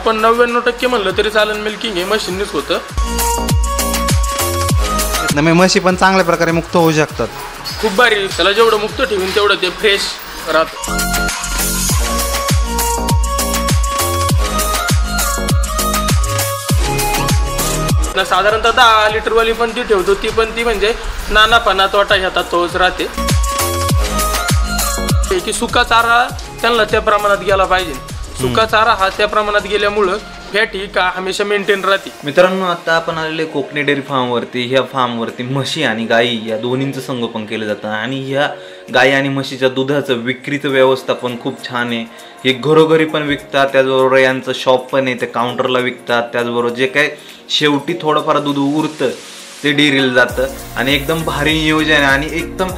पण 99% म्हणलं तरी चालेल मिल्किंग हे मशीननीच होतं. म्हशी पण चांगल्या प्रकारे मुक्त होऊ शकतात. खूप भारी. त्याला जेवढं मुक्त ठेवीन तेवढं ते फ्रेश राहतं. साधारणतः 10 लिटरवाली पण ती ठेवतो. ती म्हणजे नानापणा तोटा ह्यात तोच राहते की सुका चारा त्यांना त्या प्रमाणात गेला पाहिजे. सुका चारा हा त्या प्रमाणात गेल्यामुळं फॅट ही का हमेशा मेंटेन राहते. मित्रांनो, आता आपण आलेले कोकणी डेअरी फार्मवरती. ह्या फार्मवरती म्हशी आणि गायी या दोन्हींचं संगोपन केलं जातं आणि ह्या गायी आणि म्हशीच्या दुधाचं विक्रीचं व्यवस्थापन खूप छान आहे. हे घरोघरी पण विकतात, त्याचबरोबर यांचं शॉप पण आहे, ते काउंटरला विकतात. त्याचबरोबर जे काय शेवटी थोडंफार दूध उरतं ते डेअरीला जातं आणि एकदम भारी नियोजन आहे आणि एकदम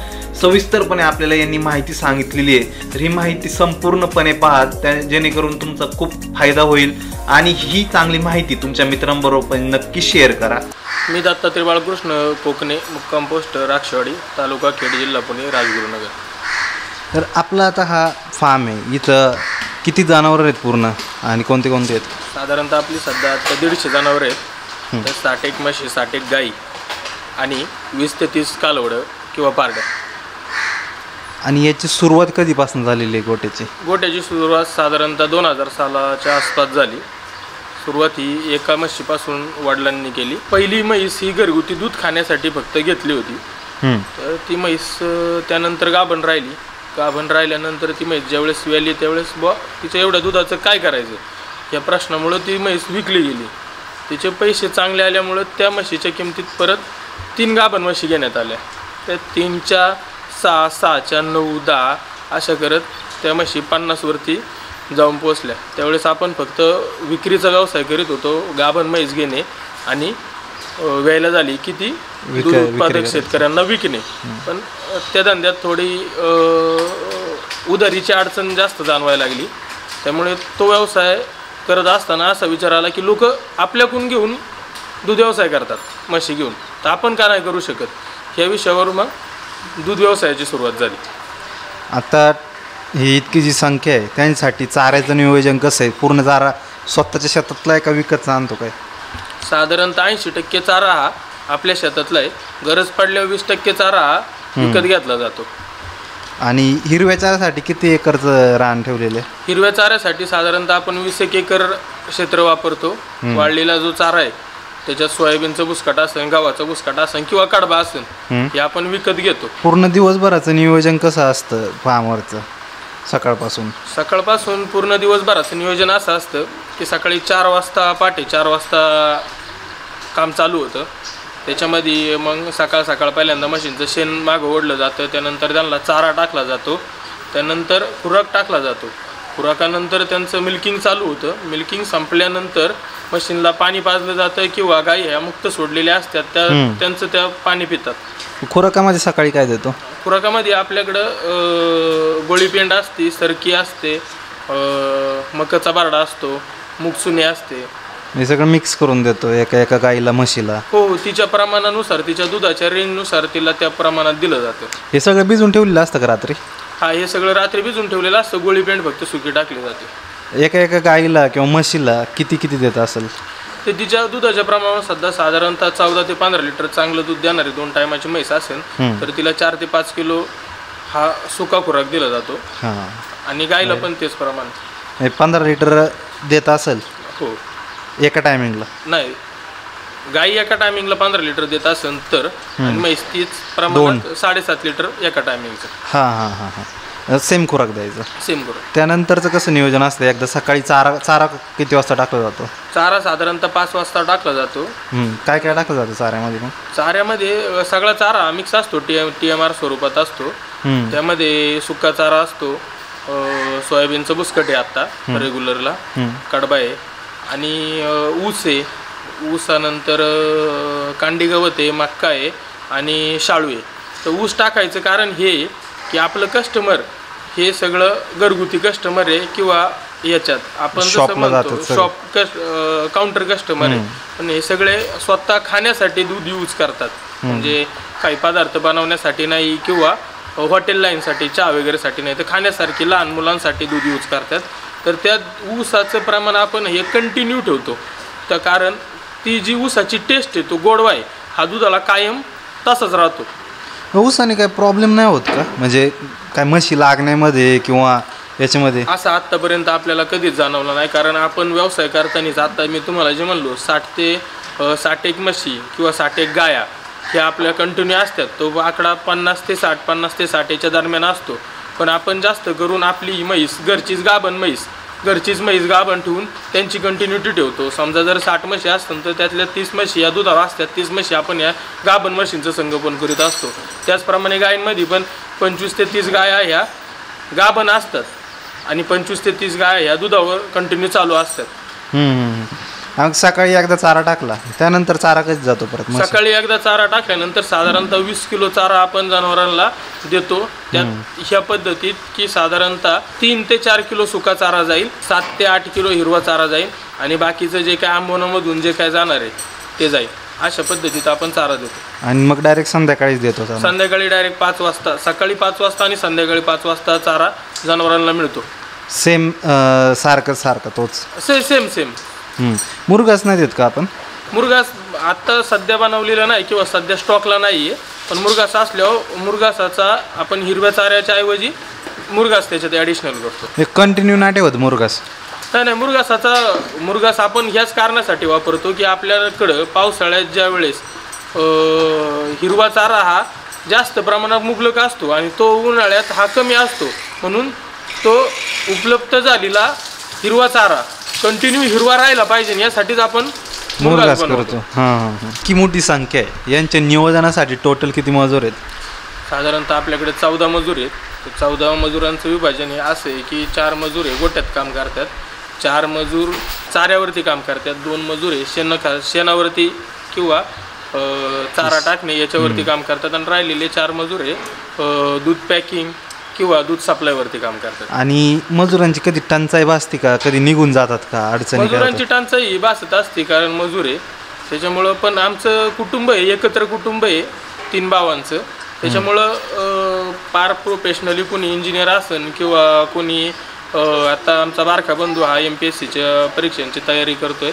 सविस्तरपणे आपल्याला यांनी माहिती सांगितलेली आहे. तर ही माहिती संपूर्णपणे पहा, जेणेकरून तुमचा खूप फायदा होईल आणि ही चांगली माहिती तुमच्या मित्रांबरोबर नक्की शेअर करा. मी दत्तात्रय बाळकृष्ण कोकणे, मुक्काम पोस्ट राक्षवाडी, तालुका खेड, जिल्हा पुणे, राजगुरुनगर. तर आपला आता हा फार्म आहे, इथं किती जनावरं आहेत पूर्ण आणि कोणते कोणते आहेत? साधारणतः आपली सध्या आता 150 जनावरं आहेत. तर 60 म्हशी, 60 गाई आणि 20 ते 30 कालवडं किंवा पारड्या. आणि याची सुरुवात कधीपासून झालेली आहे गोट्याची? गोट्याची सुरुवात साधारणतः 2000 सालाच्या आसपास झाली. सुरुवात ही एका म्हशीपासून वडिलांनी केली. पहिली म्हैस ही घरगुती दूध खाण्यासाठी फक्त घेतली होती. तर ती म्हैस त्यानंतर गाभण राहिली. गाभण राहिल्यानंतर ती म्हैस ज्यावेळेस व्याली त्यावेळेस तिच्या एवढ्या दुधाचं काय करायचं या प्रश्नामुळं ती म्हैस विकली गेली. तिचे पैसे चांगले आल्यामुळं त्या म्हशीच्या किमतीत परत 3 गाभण म्हशी घेण्यात आल्या. त्या 3च्या 6, 6च्या 9, 10 अशा करत त्या म्हशी 50वरती जाऊन पोचल्या. त्यावेळेस आपण फक्त विक्रीचा व्यवसाय करीत होतो, गाभण म्हैस घेणे आणि व्यायला झाली की ती दूध उत्पादक शेतकऱ्यांना विकणे. पण त्या धंद्यात थोडी उधारीची अडचण जास्त जाणवायला लागली. त्यामुळे तो व्यवसाय करत असताना असा विचार आला की लोक आपल्याकडून घेऊन दूध व्यवसाय करतात म्हशी घेऊन, तर आपण का नाही करू शकत, ह्या विषयावर मग दूध व्यवसायाची सुरुवात झाली. आता ही इतकी जी संख्या आहे त्यांसाठी चाऱ्याचं नियोजन कसं आहे? पूर्ण चारा स्वतःच्या शेतातला आहे का विकतचा आणतो काय? साधारणतः 80% चारा हा आपल्या शेतातला आहे. गरज पडल्यावर 20% चारा हा विकत घेतला जातो. आणि हिरव्या चाऱ्यासाठी किती एकरचं रान ठेवलेलं आहे? हिरव्या चाऱ्यासाठी साधारणतः आपण 20 एकर क्षेत्र वापरतो. वाळलेला जो चारा आहे त्याच्यात सोयाबीनचं बुसकाट असेल, गव्हाचं बुसकाट असेल किंवा कडबा असेल हे आपण विकत घेतो. पूर्ण दिवसभराचं नियोजन कसं असतं फार्मवरचं? सकाळपासून पूर्ण दिवसभराचं नियोजन असं असतं की सकाळी 4 वाजता, पहाटे 4 वाजता काम चालू होतं. त्याच्यामध्ये मग सकाळ पहिल्यांदा मशीनचं शेण मागं ओढलं जातं. त्यानंतर त्यांना चारा टाकला जातो. त्यानंतर खुराक टाकला जातो. खुराकानंतर त्यांचं मिल्किंग चालू होतं. मिल्किंग संपल्यानंतर मशीनला पाणी पाजलं जातं किंवा गाई ह्या मुक्त सोडलेल्या असतात त्यांचं त्या पाणी पितात. खुराकामध्ये सकाळी काय देतो? खुराकामध्ये आपल्याकडं गोळीपेंड असते, सरकी असते, मकाचा बारडा असतो, मुगसुनी असते. हे सगळं मिक्स करून देतो एका गाईला, म्हशीला? हो, तिच्या प्रमाणानुसार, तिच्या दुधाच्या रेंजनुसार तिला त्या प्रमाणात दिलं जातं. हे सगळं भिजून ठेवलेलं असतं का रात्री? हा, हे सगळं रात्री भिजून ठेवलेलं असतं. गोळीपेंड फक्त सुकी टाकली जाते. एका गाईला किंवा म्हशीला किती देत असेल ते? तिच्या दुधाच्या प्रमाणात सध्या साधारणतः 14 ते 15 लिटर चांगलं दूध देणारी 2 टायमाची म्हैस असेल तर तिला 4 ते 5 किलो हा सुका खुराक दिला जातो. आणि गाईला पण तेच प्रमाण 15 लिटर देत असेल? हो, एका टायमिंगला नाही. गाई एका टायमिंगला 15 लिटर देत असेल तर म्हैस तीच प्रमाणात 7.5 लिटर एका टायमिंगचं. सेम खुराक द्यायचं? सेम खुराक. त्यानंतरचं कसं नियोजन असतं? एकदा सकाळी चारा किती वाजता टाकला जातो? चारा साधारणतः 5 वाजता टाकला जातो. काय टाकलं जातं चाऱ्यामध्ये? मग चाऱ्यामध्ये सगळा चारा मिक्स असतो, TMR स्वरूपात असतो. त्यामध्ये सुका चारा असतो, सोयाबीनचं बुसकट आहे आत्ता रेग्युलरला, कडबा आहे आणि ऊस आहे. ऊसानंतर कांडी गवत आहे, मक्का आहे आणि शाळू आहे. तर ऊस टाकायचं कारण हे की आपलं कस्टमर हे सगळं घरगुती कस्टमर आहे किंवा याच्यात आपण जसं म्हणतो शॉप काउंटर कस्टमर आहे, पण हे सगळे स्वतः खाण्यासाठी दूध यूज करतात. म्हणजे काही पदार्थ बनवण्यासाठी नाही किंवा हॉटेल लाईनसाठी, चहा वगैरेसाठी नाही, तर खाण्यासारखी लहान मुलांसाठी दूध यूज करतात. तर त्या ऊसाचं प्रमाण आपण हे कंटिन्यू ठेवतो. तर कारण ती जी ऊसाची टेस्ट आहे, तो गोडवा आहे, हा दुधाला कायम तसाच राहतो. ऊसाने काय प्रॉब्लेम नाही होत का, म्हणजे काय म्हशी लागण्यामध्ये किंवा याच्यामध्ये? असं आत्तापर्यंत आपल्याला कधीच जाणवलं नाही, कारण आपण व्यवसाय करतानाच आता मी तुम्हाला जे म्हणलो 60 एक म्हशी किंवा 60 एक गाया ह्या आपल्या कंटिन्यू असतात. तो आकडा 50 ते 60 याच्या दरम्यान असतो. पण आपण जास्त करून आपली म्हैस घरचीच म्हैस गाभण ठेवून त्यांची कंटिन्युटी ठेवतो. समजा जर 60 म्हशी असतात तर त्यातल्या 30 म्हशी या दुधावर असतात, 30 म्हशी आपण या गाभण म्हशींचं संगोपन करीत असतो. त्याचप्रमाणे गायींमध्ये पण 25 ते 30 गाया ह्या गाभण असतात आणि 25 ते 30 गाया ह्या दुधावर कंटिन्यू चालू असतात. मग सकाळी एकदा चारा टाकला त्यानंतर चारा कधी जातो परत? सकाळी एकदा चारा टाकल्यानंतर साधारणतः 20 किलो चारा आपण जनावरांना देतो. त्यात ह्या पद्धतीत की साधारणतः 3 ते 4 किलो सुका चारा जाईल, 7 ते 8 किलो हिरवा चारा जाईल आणि बाकीचं जे काय आंबोनामधून जे काय जाणार आहे ते जाईल. अशा पद्धतीत आपण चारा देतो. आणि मग डायरेक्ट संध्याकाळीच देतो? संध्याकाळी डायरेक्ट 5 वाजता, सकाळी 5 वाजता आणि संध्याकाळी 5 वाजता चारा जनावरांना मिळतो. सेम सारखं तोच? सेम. मुरघास नाही देत का आपण? मुरघास आत्ता सध्या बनवलेला नाही किंवा सध्या स्टॉकला नाही आहे, पण मुरघास असल्यावर मुरघासाचा आपण हिरव्या चाऱ्याच्या ऐवजी मुरघास त्याच्यात ॲडिशनल करतो. कंटिन्यू नाही ठेवत मुरघास? नाही, मुरघास आपण ह्याच कारणासाठी वापरतो की आपल्याकडं पावसाळ्यात ज्या वेळेस हिरवा चारा हा जास्त प्रमाणात मुबलक असतो आणि तो उन्हाळ्यात हा कमी असतो, म्हणून तो उपलब्ध झालेला हिरवा चारा कंटिन्यू हिरवा राहायला पाहिजे यासाठीच आपण मुरघास करतो. की मोठी संख्या आहे यांच्या नियोजनासाठी टोटल किती मजूर आहेत? साधारणतः आपल्याकडे 14 मजूर आहेत. 14 मजुरांचं विभाजन हे असं आहे की 4 मजूर हे गोट्यात काम करतात, 4 मजूर चाऱ्यावरती काम करतात, 2 मजूर हे शेणावरती किंवा चारा टाकणे याच्यावरती काम करतात आणि राहिलेले 4 मजूर हे दूध पॅकिंग किंवा दूध सप्लायवरती काम करतात. आणि मजुरांची कधी टंचाई भासते का, कधी निघून जातात का, अडचणी? मजुरांची टंचाई भासत असते कारण मजूर आहे त्याच्यामुळं. पण आमचं कुटुंब आहे, एकत्र कुटुंब आहे 3 भावांचं, त्याच्यामुळं पार प्रोफेशनली कोणी इंजिनियर असेल किंवा कोणी आता आमचा बारका बंधू हा MPSCच्या परीक्षांची तयारी करतोय,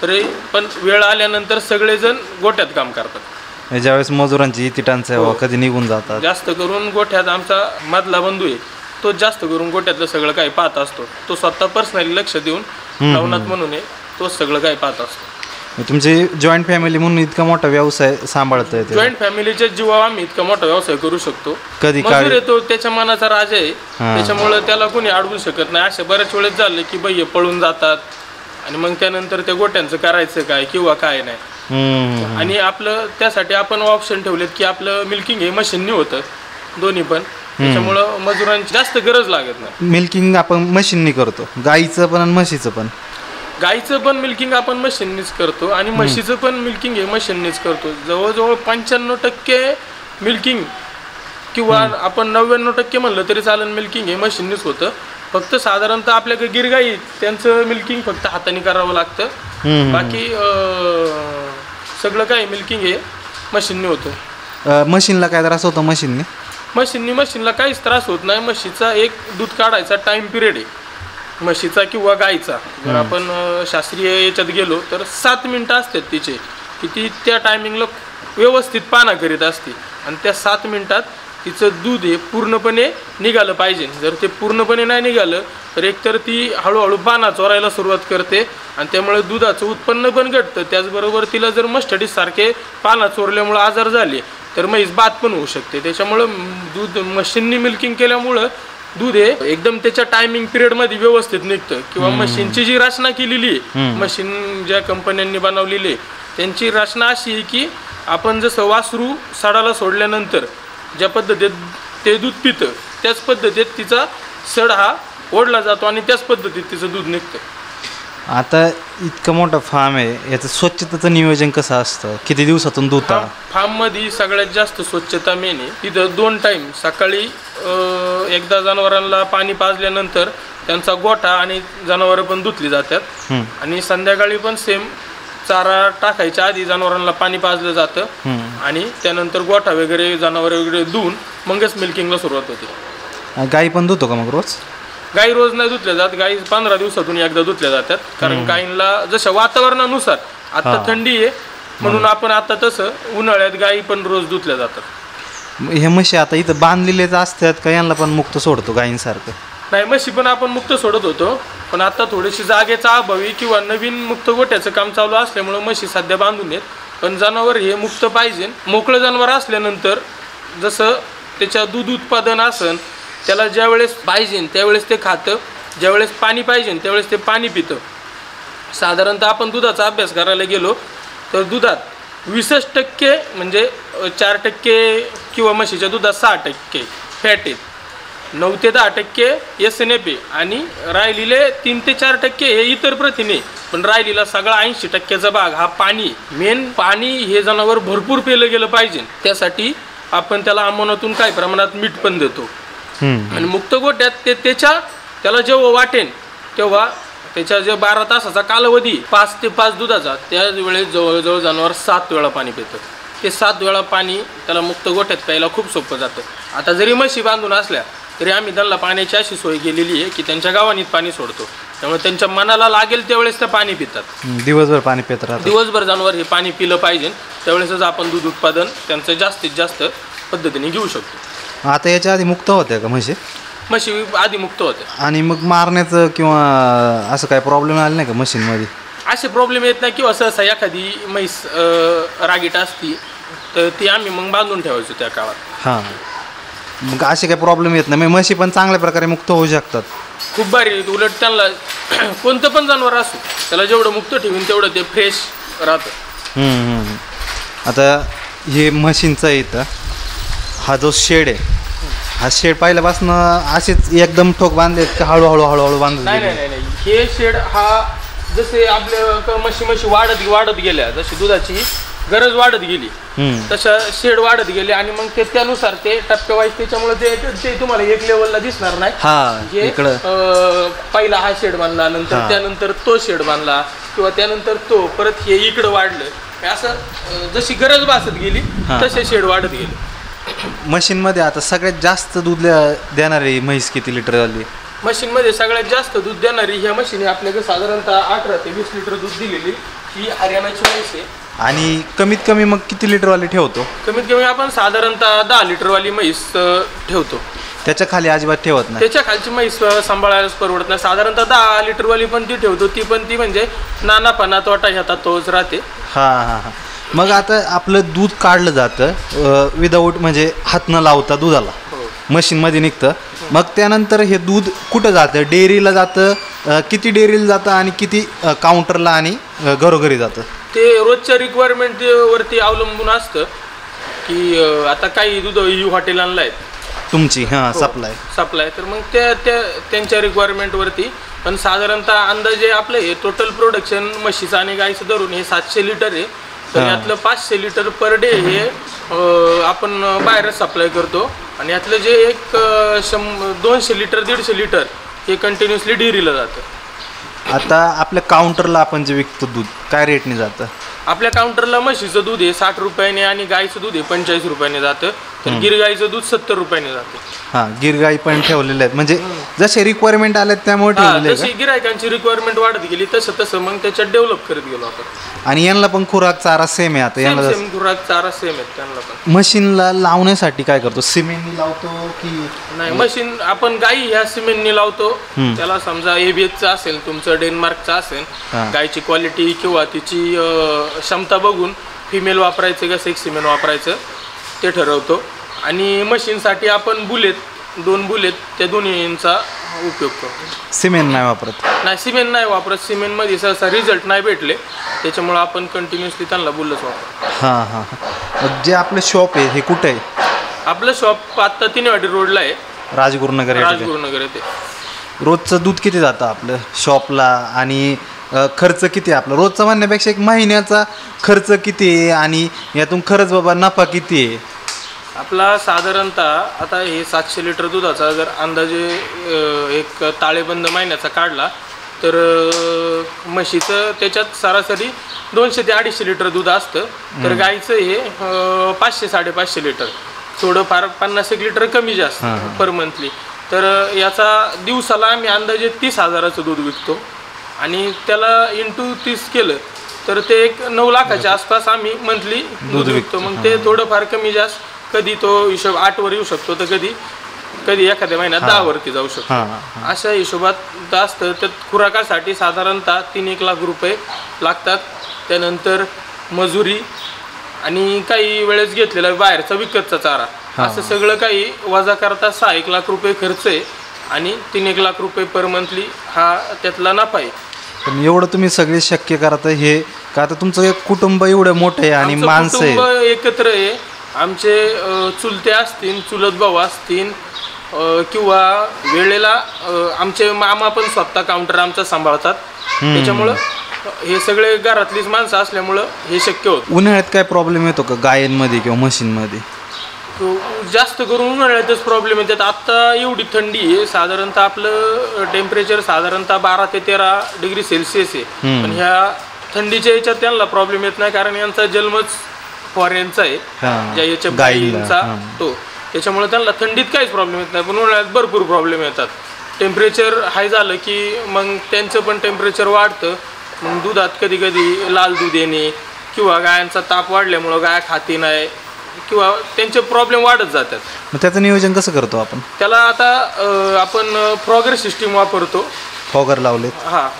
तरी पण वेळ आल्यानंतर सगळेजण गोठ्यात काम करतात. ज्यावेळेस मजुरांची इथे टंचाई कधी निघून जातात. जास्त करून गोठ्यात आमचा मधला बंधू आहे, तो जास्त करून गोठ्यातलं सगळं काही पाहत असतो. तो स्वतः पर्सनली लक्ष देऊन नवनाथ म्हणून आहे, तो सगळं काही पाहत असतो. तुमची जॉईंट फॅमिली म्हणून इतका मोठा व्यवसाय सांभाळता येतो? जॉईंट फॅमिलीच्या जीवावर आम्ही इतका मोठा व्यवसाय करू शकतो. कधी मजूर येतो त्याच्या मनाचा राजा आहे, त्याच्यामुळे त्याला कोणी अडवू शकत नाही. अशा बऱ्याच वेळेस झालं की बाई पळून जातात आणि मग त्यानंतर त्या गोट्यांचं करायचं काय किंवा काय नाही. आणि आपलं त्यासाठी आपण ऑप्शन ठेवलेत की आपलं मिल्किंग हे मशीननी होतं दोन्ही पण, त्याच्यामुळं मजुरांची जास्त गरज लागत नाही. मिल्किंग आपण मशीननी करतो, गाईचं पण आणि म्हशीचं पण? गाईचं पण मिल्किंग आपण मशीननीच करतो आणि म्हशीचं पण मिल्किंग हे मशीननीच करतो. जवळजवळ 95% मिल्किंग किंवा आपण 99% म्हणलं तरी चालेल मिल्किंग हे मशीननीच होतं. फक्त साधारणतः आपल्याकडे गिरगाई त्यांचं मिल्किंग फक्त हाताने करावं लागतं, बाकी सगळं काही मिल्किंग हे मशीनने होतं. मशीनला काय त्रास होतो? मशीनला काहीच त्रास होत नाही. म्हशीचा एक दूध काढायचा टाइम पिरियड आहे म्हशीचा किंवा गाईचा. जर आपण शास्त्रीय याच्यात गेलो तर 7 मिनिटं असतात तिचे, की ती त्या टायमिंगला व्यवस्थित पाना करीत असते आणि त्या 7 मिनिटात तिचं दूध हे पूर्णपणे निघालं पाहिजे. जर ते पूर्णपणे नाही निघालं तर एकतर ती हळूहळू पाना चोरायला सुरुवात करते आणि त्यामुळे दुधाचं उत्पन्न पण घटतं. त्याचबरोबर तिला जर मस्टडीसारखे पाना चोरल्यामुळं आजार झाले तर म्हैस बाद पण होऊ शकते. त्याच्यामुळं दूध मशीननी मिल्किंग केल्यामुळं दूध हे एकदम त्याच्या टायमिंग पिरियडमध्ये व्यवस्थित निघतं. किंवा मशीनची जी रचना केलेली आहे, मशीन ज्या कंपन्यांनी बनवलेली आहे त्यांची रचना अशी आहे की आपण जसं वासरू सडाला सोडल्यानंतर ज्या पद्धतीत ते दूध पितं त्याच पद्धतीत तिचा सड हा ओढला जातो आणि त्याच पद्धतीत तिचं दूध निघतं. आता इतकं मोठं फार्म आहे, याचं स्वच्छतेचं नियोजन कसं असतं? किती दिवसातून धुता? फार्ममध्ये सगळ्यात जास्त स्वच्छता मेन आहे. तिथं 2 टाईम सकाळी एकदा जनावरांना पाणी पाजल्यानंतर त्यांचा गोठा आणि जनावरं पण धुतली जातात आणि संध्याकाळी पण सेम चारा टाकायच्या आधी जनावरांना पाणी पाजलं जातं आणि त्यानंतर गोठा वगैरे जनावर वगैरे धुवून मगच मिल्किंगला सुरुवात होते. गाई पण धुतो का मग रोज? गाई रोज नाही धुतल्या जात, गाई 15 दिवसातून एकदा धुतल्या जातात. कारण गायींना जशा वातावरणानुसार, आता थंडी आहे म्हणून आपण आता तसं उन्हाळ्यात गायी पण रोज धुतल्या जातात. हे म्हशी आता इथं बांधलेलेच असतात का, यांना पण मुक्त सोडतो गायींसारखं? नाही, म्हशी पण आपण मुक्त सोडत होतो, पण आता थोडीशी जागेचा अभावी किंवा नवीन मुक्त गोठ्याचं काम चालू असल्यामुळे म्हशी सध्या बांधून येत. पण जनावर हे मुक्त पाहिजे. मोकळं जनावर असल्यानंतर जसं त्याच्या दूध उत्पादन असन, त्याला ज्यावेळेस पाहिजे त्यावेळेस ते खातं, ज्यावेळेस पाणी पाहिजे त्यावेळेस ते पाणी पितं. साधारणतः आपण दुधाचा अभ्यास करायला गेलो तर दुधात 20% म्हणजे 4% किंवा म्हशीच्या दुधात 6% फॅट आहेत, 9 ते 10% SNF आहे आणि राहिलेले 3 ते 4% हे इतर प्रथिने. पण राहिलेला सगळा 80%चा भाग हा पाणी. मेन पाणी हे जनावर भरपूर पिलं गेलं पाहिजे. त्यासाठी आपण त्याला आमोनातून काही प्रमाणात मीठ पण देतो. आणि मुक्त गोठ्यात त्याला जेव्हा वाटेन तेव्हा त्याच्या जे 12 तासाचा कालावधी 5 ते 5 दुधाचा, त्यावेळेस जवळजवळ जनावर 7 वेळा पाणी पितं. ते 7 वेळा पाणी त्याला मुक्त गोठ्यात प्यायला खूप सोपं जातं. आता जरी म्हशी बांधून असल्या तरी आम्ही त्यांना पाण्याची अशी सोय केलेली आहे की त्यांच्या गावानीत पाणी सोडतो, त्यामुळे त्यांच्या मनाला लागेल त्यावेळेस ते पाणी पितात. दिवसभर पाणी पित राहतात. दिवसभर जनावर हे पाणी पिलं पाहिजे, त्यावेळेसच आपण दूध उत्पादन त्यांचं जास्तीत जास्त पद्धतीने घेऊ शकतो. आता याच्या आधी मुक्त होत्या का म्हशी? म्हशी आधी मुक्त होत्या. आणि मग मारण्याचं किंवा असं काय प्रॉब्लेम आला नाही का मशीनमध्ये? असे प्रॉब्लेम येत नाही किंवा सहसा एखादी म्हैस रागीट असती तर ती आम्ही मग बांधून ठेवायचो त्या काळात. हां, मग असे काही प्रॉब्लेम येत नाही, म्हशी पण चांगल्या प्रकारे मुक्त होऊ शकतात. खूप भारी. उलट त्यांना कोणतं पण जनावर असो त्याला जेवढं मुक्त ठेवून तेवढं ते फ्रेश राहतं. आता हे म्हशींचा इथं हा जो शेड आहे, हा शेड पहिल्यापासून असेच एकदम ठोक बांधले का हळूहळू बांधले? नाही, हे शेड हा जसे आपल्या म्हशी वाढत गेल्या, जशी दुधाची गरज वाढत गेली तशा शेड वाढत गेले आणि मग ते त्यानुसार ते टप्प्यावाईज, त्याच्यामुळे ते तुम्हाला एक लेवलला दिसणार नाही. पहिला हा शेड बांधला, नंतर त्यानंतर तो शेड बांधला किंवा त्यानंतर तो परत हे इकडं वाढलं, असं जशी गरज भासत गेली तसे शेड वाढत गेले. मशीनमध्ये आता सगळ्यात जास्त दूध देणारी म्हैस किती लिटर आली? मशीनमध्ये सगळ्यात जास्त दूध देणारी ह्या मशीने आपल्याकडे साधारणतः 18 ते 20 लिटर दूध दिलेली ही हरियाणाची म्हैस आहे. आणि कमीत कमी मग किती लिटरवाली ठेवतो? कमीत कमी आपण साधारणतः 10 लिटरवाली म्हैस ठेवतो. त्याच्या खाली अजिबात ठेवत नाही? त्याच्या खालची म्हैस सांभाळायलाच परवडत नाही. साधारणतः 10 लिटरवाली पण ती ठेवतो, ती म्हणजे नानापणा तोटा ह्याचा तोच राहते. हां. मग आता आपलं दूध काढलं जातं विदाऊट म्हणजे हात न लावता दुधाला मशीनमध्ये निघतं. मग त्यानंतर हे दूध कुठं जातं? डेअरीला जातं? किती डेअरीला जातं आणि किती काउंटरला आणि घरोघरी जातं? ते रोजच्या रिक्वायरमेंटवरती अवलंबून असतं की आता काही दूध हॉटेलांना आहेत तुमची सप्लाय, तर मग त्यांच्या रिक्वायरमेंटवरती. पण साधारणतः अंदाजे आपलं हे टोटल प्रोडक्शन म्हशीचं आणि गाईचं धरून हे 700 लिटर आहे. तर यातलं 500 लिटर पर डे हे आपण बाहेरच सप्लाय करतो आणि यातलं जे एक 200 लिटर 150 लिटर हे कंटिन्युअसली डेअरीला जातं. आता आपल्या काउंटरला आपण जे विकतो दूध काय रेटने जातं? आपल्या काउंटरला म्हशीचं दूध आहे 60 रुपयाने आणि गाईचं दूध आहे 45 रुपयाने जातं. तर गिर गाईचं दूध 70 रुपयाने जातं. हां, गिर गाई पण ठेवलेले आहेत म्हणजे जसे रिक्वायरमेंट आल्यात त्यामुळे ठेवलेले. जशी गिरायकांची रिक्वायरमेंट वाढत गेली तसं मग त्याच्यात डेव्हलप करत गेलो आपण. आणि यांना पण खुराक चारा सेम आहे? आता यांना खुराक चारा सेम आहे त्यांना पण. मशीनला लावण्यासाठी काय करतो? सिमेंटनी लावतो की नाही? मशीन आपण गाई ह्या सिमेंटनी लावतो. त्याला समजा ABSचं असेल, तुमचं डेन्मार्कचं असेल, गायची क्वालिटी किंवा तिची क्षमता बघून फिमेल वापरायचं का सेक्स सिमेंट वापरायचं ते ठरवतो. आणि मशीनसाठी आपण 2 बुलेट त्या दोन्हींचा उपयोग करतो. सिमेंट नाही वापरत? नाही, सिमेंट नाही वापरत. सिमेंटमध्ये सहसा रिझल्ट नाही भेटले, त्याच्यामुळे आपण कंटिन्युअसली त्यांना बुलच वापरतो. हां. जे आपलं शॉप आहे हे कुठं आहे? आपलं शॉप आत्ता 3 वाटी रोडला आहे, राजगुरुनगर येते. रोजचं दूध किती जातं आपलं शॉपला आणि खर्च किती आहे आपला रोजचा म्हणण्यापेक्षा एक महिन्याचा खर्च किती आहे आणि यातून खरंच बाबा नफा किती आहे आपला? साधारणतः आता हे 700 लिटर दुधाचा जर अंदाजे एक ताळेबंद महिन्याचा काढला तर म्हशीचं त्याच्यात सरासरी 200 ते 250 लिटर दूध असतं. तर गाईचं हे 500-550 लिटर, थोडंफार 50-1 लिटर कमी जास्त पर मंथली. तर याचा दिवसाला आम्ही अंदाजे 30,000चं दूध विकतो आणि त्याला इंटू 30 केलं तर ते एक 9 लाखाच्या आसपास आम्ही मंथली दूध विकतो. मग ते थोडंफार कमी जास्त, कधी तो हिशोब 8 वर येऊ शकतो तर कधी एखाद्या महिन्यात 10 वरती जाऊ शकतो. अशा हिशोबात असतं. तर खुराकासाठी साधारणतः 3-1 लाख रुपये लागतात. त्यानंतर मजुरी आणि काही वेळेस घेतलेला बाहेरचा विकतचा चारा, असं सगळं काही वजा करता 6-1 लाख रुपये खर्च आहे आणि 3-1 लाख रुपये पर मंथली हा त्यातला नफा आहे. पण एवढं तुम्ही सगळे शक्य करता हे का, आता तुमचं एक कुटुंब एवढं मोठं आहे आणि माणसं कुटुंब एकत्र आहे. आमचे चुलते असतील, चुलत भाऊ असतील किंवा वेळेला आमचे मामा पण स्वतः काउंटर आमचा सांभाळतात. त्याच्यामुळं हे सगळे घरातलीच माणसं असल्यामुळं हे शक्य होतं. उन्हाळ्यात काय प्रॉब्लेम येतो का गायांमध्ये किंवा म्हशींमध्ये? जास्त करून उन्हाळ्यातच प्रॉब्लेम येतात. आत्ता एवढी थंडी आहे, साधारणतः आपलं टेम्परेचर साधारणतः 12 ते 13 डिग्री सेल्सिअस आहे. पण ह्या थंडीच्या याच्यात त्यांना प्रॉब्लेम येत नाही, कारण यांचा जन्मच फॉरेनचा आहे, ज्या याच्या गायींचा तो. त्याच्यामुळे त्यांना थंडीत काहीच प्रॉब्लेम येत नाही. पण उन्हाळ्यात भरपूर प्रॉब्लेम येतात. टेम्परेचर हाय झालं की मग त्यांचं पण टेम्परेचर वाढतं. मग दुधात कधी कधी लाल दूध येणे किंवा गायांचा ताप वाढल्यामुळं गाय खाती नाही किंवा त्यांचे प्रॉब्लेम वाढत जातात. मग त्याचं नियोजन कसं करतो आपण? त्याला आता आपण फ्रॉगर सिस्टीम वापरतो. फॉगर लावले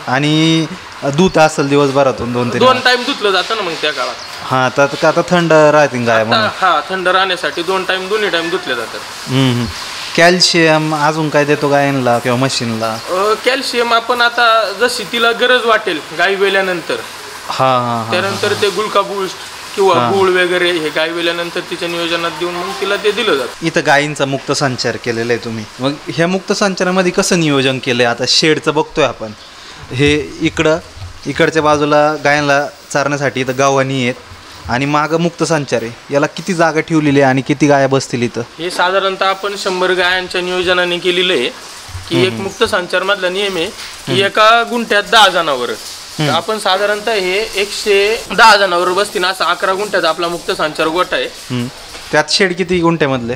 आणि दूध असेल दिवसभरातून 2 टाइम धुतलं जातं ना मग त्या काळात. हा, तर आता थंड राहते गाय म्हणून. हा, थंड राहण्यासाठी 2 टाइम धुतले जातात. कॅल्शियम अजून काय देतो गायींना किंवा मशीनला? कॅल्शियम आपण आता जशी तिला गरज वाटेल गाय वेल्यानंतर, त्यानंतर ते गुलका बूस्ट किंवा गुळ वगैरे हे गाय वेल्यानंतर तिच्या नियोजनात देऊन मग तिला ते दिलं जातं. इथं गायींचा मुक्त संचार केलेला आहे तुम्ही. मग ह्या मुक्त संचारामध्ये कसं नियोजन केलंय? आता शेडचं बघतोय आपण, हे इकडच्या बाजूला गायांना चारण्यासाठी इथं गावानी आहेत आणि मागं मुक्त संचार आहे. याला किती जागा ठेवलेली आहे आणि किती गाया बसतील इथं? हे साधारणतः आपण 100 गायांच्या नियोजनाने केलेलं आहे की एक मुक्त संचार मधला नियम आहे की एका गुंठ्यात 10 जनावर. आपण साधारणतः हे 110 जनावर बसतील असं 11 गुंठ्यात आपला मुक्त संचार गोठा आहे. त्यात शेड किती गुंठ्यामधले?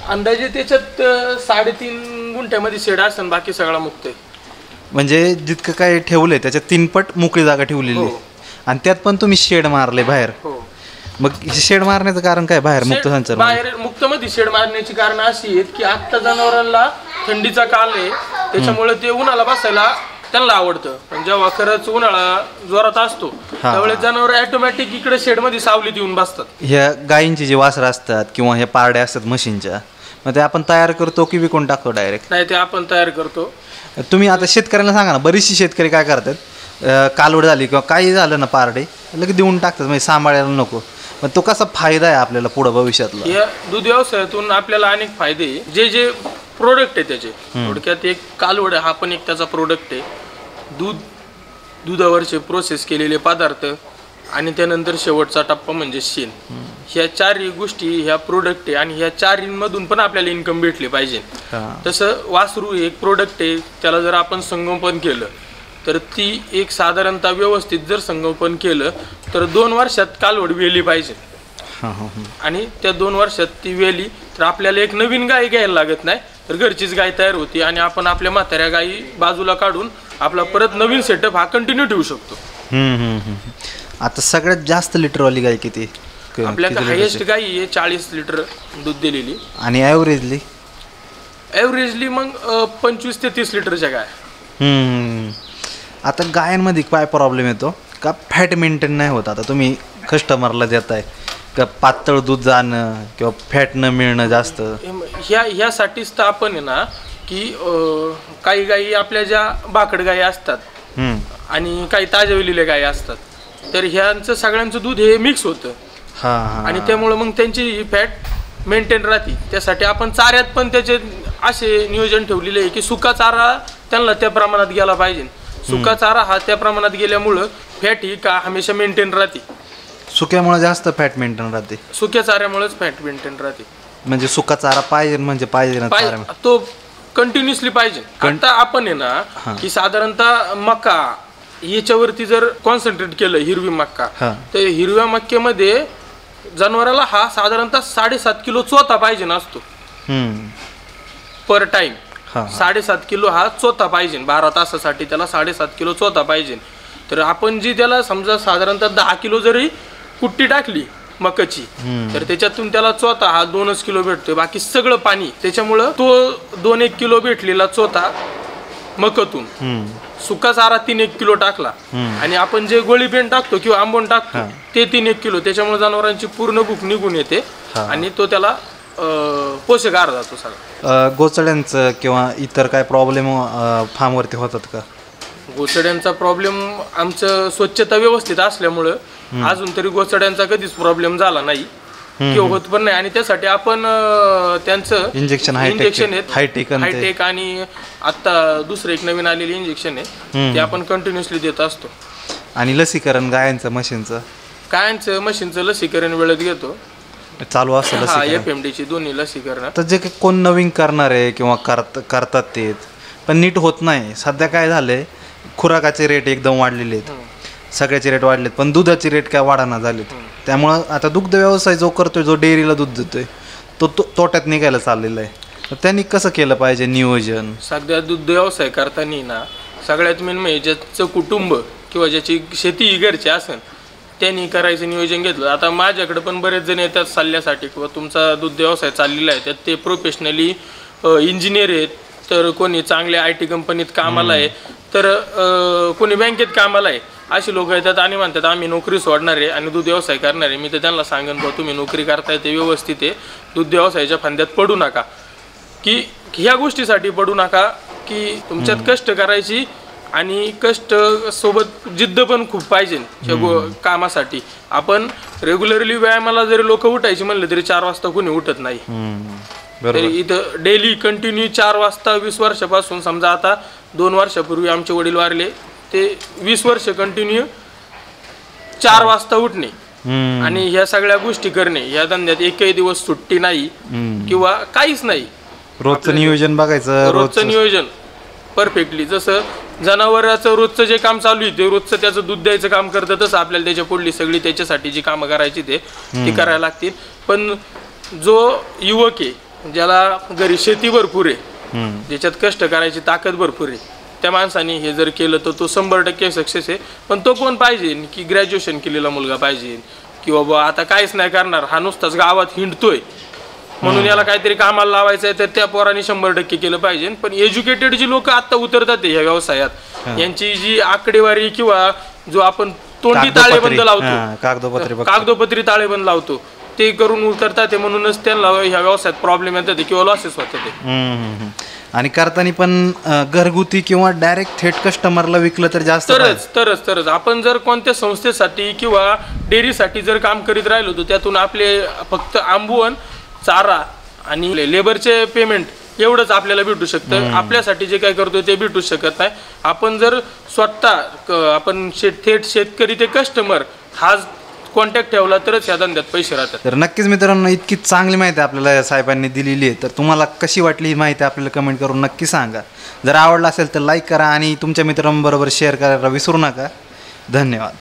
अंदाजे त्याच्यात 3.5 गुंठ्यामध्ये शेड असतं, बाकी सगळा मुक्त आहे. म्हणजे जितकं काय ठेवलंय त्याच्यात 3 पट मोकळी जागा ठेवलेली आहे. आणि त्यात पण तुम्ही शेड मारले बाहेर. मग शेड मारण्याचं कारण काय बाहेर मुक्त संचार? बाहेर मुक्त मध्ये शेड मारण्याची कारण अशी आहेत की आता जनावरांना थंडीचा काळ आहे, त्याच्यामुळे ते उन्हाला बसायला त्यांना आवडतं. पण जेव्हा खरंच उन्हाळा जोरात असतो त्यावेळेस जनावर ऑटोमॅटिक इकडे शेडमध्ये सावलीत येऊन बसतात. ह्या गायींची जी वासरं असतात किंवा ह्या पारड्या असतात म्हशींच्या, मग ते आपण तयार करतो की विकून टाकतो डायरेक्ट? नाही, ते आपण तयार करतो. तुम्ही आता शेतकऱ्यांना सांगा ना, बरीचशी शेतकरी काय करतात, कालवड झाली किंवा काही झालं ना पारडे लगेच देऊन टाकतात, म्हणजे सांभाळायला नको. पण तो कसा फायदा आहे आपल्याला पुढं भविष्यातला? या दूध व्यवसायातून आपल्याला अनेक फायदे, जे प्रोडक्ट आहे त्याचे, थोडक्यात एक कालवड हा पण एक त्याचा प्रोडक्ट आहे. दुधावरचे प्रोसेस केलेले पदार्थ आणि त्यानंतर शेवटचा टप्पा म्हणजे शेण. ह्या 4 गोष्टी ह्या प्रोडक्ट आहे आणि ह्या 4मधून पण आपल्याला इन्कम भेटले पाहिजे. तसं वासरू एक प्रोडक्ट आहे, त्याला जर आपण संगोपन केलं तर ती एक साधारणतः व्यवस्थित जर संगोपन केलं तर 2 वर्षात कालवड वेली पाहिजे. आणि त्या 2 वर्षात ती वेली तर आपल्याला एक नवीन गाय घ्यायला लागत नाही, तर घरचीच गाय तयार होती आणि आपण आपल्या म्हाताऱ्या गायी बाजूला काढून आपला परत नवीन सेटअप हा कंटिन्यू ठेवू शकतो. आता सगळ्यात जास्त लिटरवाली गाय किती? आपल्याकडे हायेस्ट गाय आहे 40 लिटर दूध दिलेली. आणि ॲव्हरेजली मग 25 ते 30 लिटरच्या गाय. आता गायांमध्ये काय प्रॉब्लेम येतो का, फॅट मेंटेन नाही होत. आता तुम्ही कस्टमरला देताय का पातळ दूध जाणं किंवा फॅट न मिळणं जास्त, ह्यासाठीच तर आपण आहे ना की काही गायी आपल्या ज्या भाकड गायी असतात आणि काही ताज्यावलेल्या गायी असतात, तर ह्यांचं सगळ्यांचं दूध हे मिक्स होतं आणि त्यामुळे मग त्यांची फॅट मेंटेन राहते. त्यासाठी आपण चाऱ्यात पण त्याचे असे नियोजन ठेवलेले आहे की सुका चारा त्यांना त्या प्रमाणात गेला पाहिजे. सुका चारा हा त्या प्रमाणात गेल्यामुळं फॅट ही का हमेशा मेंटेन राहते. सुक्यामुळे जास्त फॅट मेंटेन राहते. सुक्या चाऱ्यामुळेच फॅट मेंटेन राहते. म्हणजे सुका चारा पाहिजे, म्हणजे पाहिजे ना तो कंटिन्युअसली पाहिजे. आता आपण आहे ना की साधारणतः मका याच्यावरती जर कॉन्सन्ट्रेट केलं, हिरवी मक्का, तर हिरव्या मक्क्यामध्ये जनावराला हा साधारणतः 7.5 किलो चोथा पाहिजे नसतो पर टाइम हा. 7.5 किलो हा चोथा पाहिजे. 12 तासासाठी त्याला 7.5 किलो चोथा पाहिजे. तर आपण जी त्याला समजा साधारणतः 10 किलो जरी कुट्टी टाकली मकाची, तर त्याच्यातून त्याला चोथा हा 2 किलो भेटतोय. बाकी सगळं पाणी. त्याच्यामुळं तो 2-1 किलो भेटलेला चोथा मकातून सुका चारा 3-1 किलो टाकला आणि आपण जे गोळी पेंड टाकतो किंवा आंबोन टाकतो ते 3-1 किलो, त्याच्यामुळे जनावरांची पूर्ण भूक निघून येते आणि तो त्याला पोषक आहार जातो सगळा. गोचड्यांचं किंवा इतर काय प्रॉब्लेम फार्मवरती होतात का? गोचड्यांचा प्रॉब्लेम आमचं स्वच्छता व्यवस्थित असल्यामुळं अजून तरी गोचड्यांचा कधीच प्रॉब्लेम झाला नाही किंवा होत पण नाही. आणि त्यासाठी आपण त्यांचं इंजेक्शन हायटेक आणि आता दुसरं एक नवीन आलेलं इंजेक्शन आहे ते आपण कंटिन्युअसली देत असतो. आणि लसीकरण गायांचं मशीनचं लसीकरण वेळेत घेतो. चालू असतं FMD दोन्ही लसीकरण. तर जे कोण नवीन करणार आहे किंवा करतात ते पण नीट होत नाही. सध्या काय झालंय, खुराकाचे रेट एकदम वाढलेले आहेत, सगळ्याचे रेट वाढलेत, पण दुधाचे रेट काय वाढाना झालेत. त्यामुळं आता दुग्ध व्यवसाय जो करतोय, जो डेअरीला दूध देतोय, तो तोट्यात निघायला चाललेला आहे. तर त्यांनी कसं केलं पाहिजे नियोजन? सध्या दुग्ध व्यवसाय करताना ना सगळ्यात मेन म्हणजे ज्याचं कुटुंब किंवा ज्याची शेती ही घरची असेल त्यांनी करायचं नियोजन घेतलं. आता माझ्याकडे पण बरेच जण येतात सल्ल्यासाठी किंवा तुमचा दुग्ध व्यवसाय चाललेला आहे, त्यात ते प्रोफेशनली इंजिनियर आहेत, तर कोणी चांगल्या IT कंपनीत कामाला आहे, तर कोणी बँकेत कामाला आहे. अशी लोक येतात आणि म्हणतात आम्ही नोकरी सोडणार आहे आणि दूध व्यवसाय करणार आहे. मी तर त्यांना सांगेन बा तुम्ही नोकरी करताय ते व्यवस्थित आहे, दूध व्यवसायाच्या फंद्यात पडू नका. की ह्या गोष्टीसाठी पडू नका की तुमच्यात कष्ट करायची आणि कष्ट सोबत जिद्द पण खूप पाहिजे कामासाठी. आपण रेग्युलरली व्यायामाला जरी लोक उठायची म्हणले तरी 4 वाजता कोणी उठत नाही. तरी इथं डेली कंटिन्यू 4 वाजता 20 वर्षापासून, समजा आता 2 वर्षापूर्वी आमचे वडील वारले, ते 20 वर्ष कंटिन्यू 4 वाजता उठणे आणि ह्या सगळ्या गोष्टी करणे. या धंद्यात एकही दिवस सुट्टी नाही किंवा काहीच नाही. रोजचं नियोजन बघायचं, रोजचं नियोजन परफेक्टली. जसं जनावराचं रोजचं जे काम चालू आहे ते रोजचं त्याचं दूध द्यायचं काम करतं, तसं आपल्याला त्याच्या पुढली सगळी त्याच्यासाठी जी कामं करायची ती करायला लागतील. पण जो युवक आहे, ज्याला घरी शेती भरपूर आहे, ज्याच्यात कष्ट करायची ताकद भरपूर आहे, त्या माणसाने हे जर केलं तर तो 100% सक्सेस आहे. पण तो कोण पाहिजे की ग्रॅज्युएशन केलेला मुलगा पाहिजे किंवा बा आता काहीच नाही करणार, हा नुसताच गावात हिंडतोय म्हणून याला काहीतरी कामाला लावायचं आहे, तर त्या पोराने 100% केलं पाहिजे. पण एज्युकेटेड जी लोक आता उतरतात ह्या व्यवसायात, यांची जी आकडेवारी किंवा जो आपण तोंडी ताळेबंद लावतो, कागदोपत्री ताळेबंद लावतो, ते करून उतरतात. ते म्हणूनच त्यांना ह्या व्यवसायात प्रॉब्लेम येतात किंवा लॉसेस होतात. आणि करताना पण घरगुती किंवा डायरेक्ट थेट कस्टमरला विकलं तर जास्त तरच आपण जर कोणत्या संस्थेसाठी किंवा डेअरीसाठी जर काम करीत राहिलो तर त्यातून आपले फक्त आंबवण, चारा आणि लेबरचे पेमेंट एवढंच आपल्याला भेटू शकतं. आपल्यासाठी जे काय करतोय ते भेटू शकत नाही. आपण जर स्वतः आपण थेट शेतकरी ते कस्टमर हा कॉन्टॅक्ट ठेवला तरच या धंद्यात पैसे राहतात. तर नक्कीच मित्रांनो, इतकी चांगली माहिती आपल्याला साहेबांनी दिलेली आहे. तर तुम्हाला कशी वाटली ही माहिती आपल्याला कमेंट करून नक्की सांगा. जर आवडला असेल तर लाईक करा आणि तुमच्या मित्रांबरोबर शेअर करायला विसरू नका. धन्यवाद.